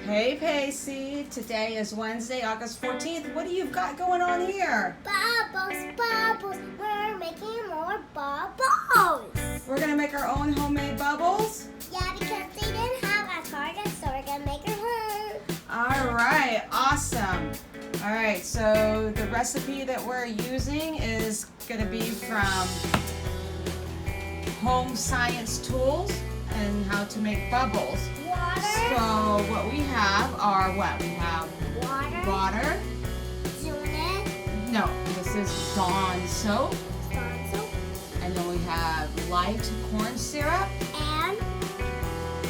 Hey Pacie, today is Wednesday, August 14th. What do you got going on here? Bubbles, bubbles, we're making more bubbles. We're gonna make our own homemade bubbles? Yeah, because they didn't have a target, so we're gonna make our own. Alright, awesome. Alright, so the recipe that we're using is gonna be from Home Science Tools and how to make bubbles. Water. So what we have are what? We have water. Unit. No, this is Dawn soap. Sponsor. And then we have light corn syrup. And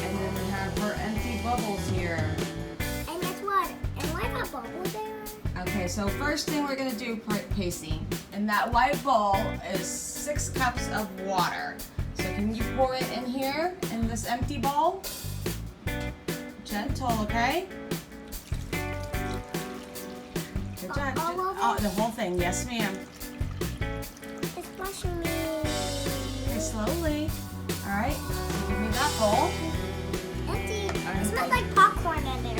then we have our empty bubbles here. and that's water. And why got bubbles there? Okay, so first thing we're gonna do, Pacie, in that white bowl is 6 cups of water. So can you pour it in here in this empty bowl? Gentle, okay? Good job. All of it? Oh, the whole thing, yes ma'am. It's flushing me. Okay, slowly. All right, so give me that bowl. Empty. Alright. It smells like popcorn in there.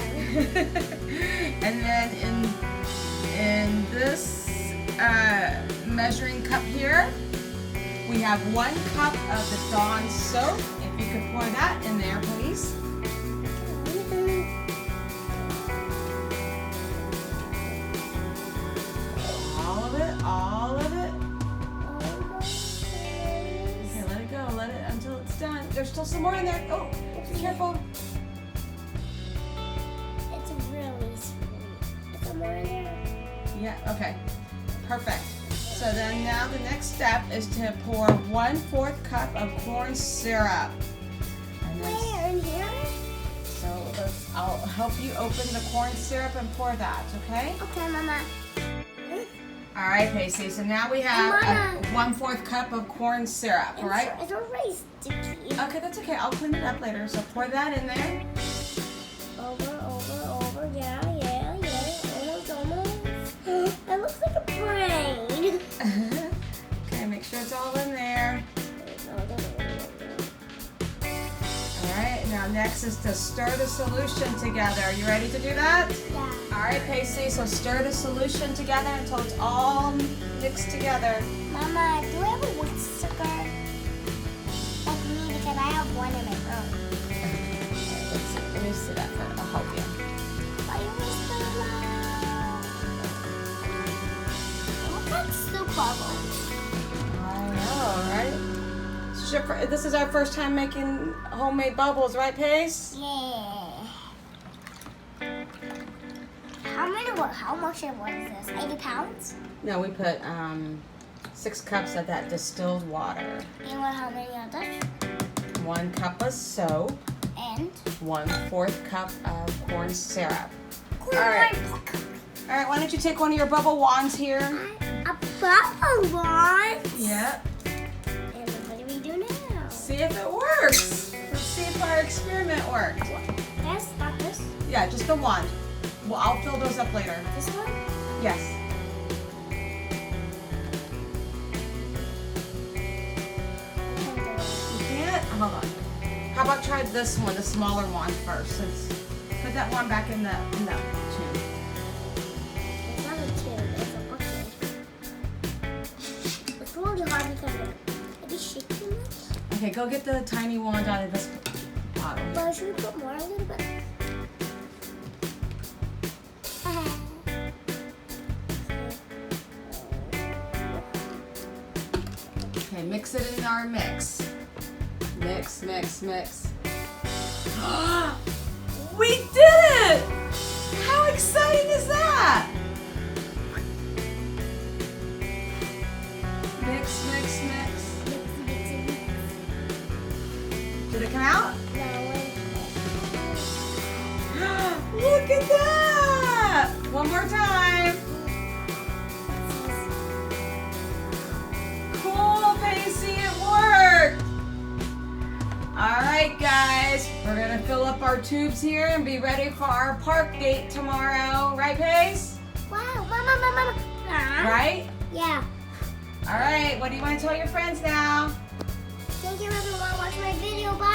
And then in this measuring cup here, we have 1 cup of the Dawn soap. If you could pour that in there, please. All of it. Okay, let it go. Let it until it's done. There's still some more in there. Oh, be careful. It's really sweet. Is there more in there? Yeah, okay. Perfect. So then now the next step is to pour 1/4 cup of corn syrup. And then, Where? In here? so I'll help you open the corn syrup and pour that, okay? Okay, Mama. All right, Pacie. So now we have Mama. 1/4 cup of corn syrup, all right? It's already sticky. Okay, that's okay. I'll clean it up later. So pour that in there. Over. Yeah. Almost. It looks like a brain. Okay, make sure it's all in there. All right, now next is to stir the solution together. Are you ready to do that? Yeah. All right, Pacie, so stir the solution together until it's all mixed together. Mama, do I have a whisker? Like me, because I have one in my room. Let's see, let me see that first. I'll help you. Why you whisker loud? It looks like soup bubbles. I know, right? This is our first time making homemade bubbles, right, Pace? Yeah. How much was this? 80 pounds? No, we put 6 cups of that distilled water. And how many of those? 1 cup of soap. And 1/4 cup of corn syrup. corn. right. All right, why don't you take one of your bubble wands here? A bubble wand. Yep. And what do we do now? See if it works. Let's see if our experiment worked. This, not this. Yeah, just the wand. Well, I'll fill those up later. This one? Yes. You can't? Hold on. How about try this one, the smaller one first? Put that one back in the tube. It's not a tube, it's a bucket. It's really hard because it be shaking much. Okay, go get the tiny wand out of this bottle. But should we put more a little bit? Okay, mix it in our mix. Mix. We did it! How exciting is that? Mix. Did it come out? Look at that! One more time. Cool, Pacie, it worked! Alright guys, we're gonna fill up our tubes here and be ready for our park date tomorrow. Right, Pace? Wow, Mama. Right? Yeah. Alright, what do you want to tell your friends now? Thank you everyone for watching my video. Bye.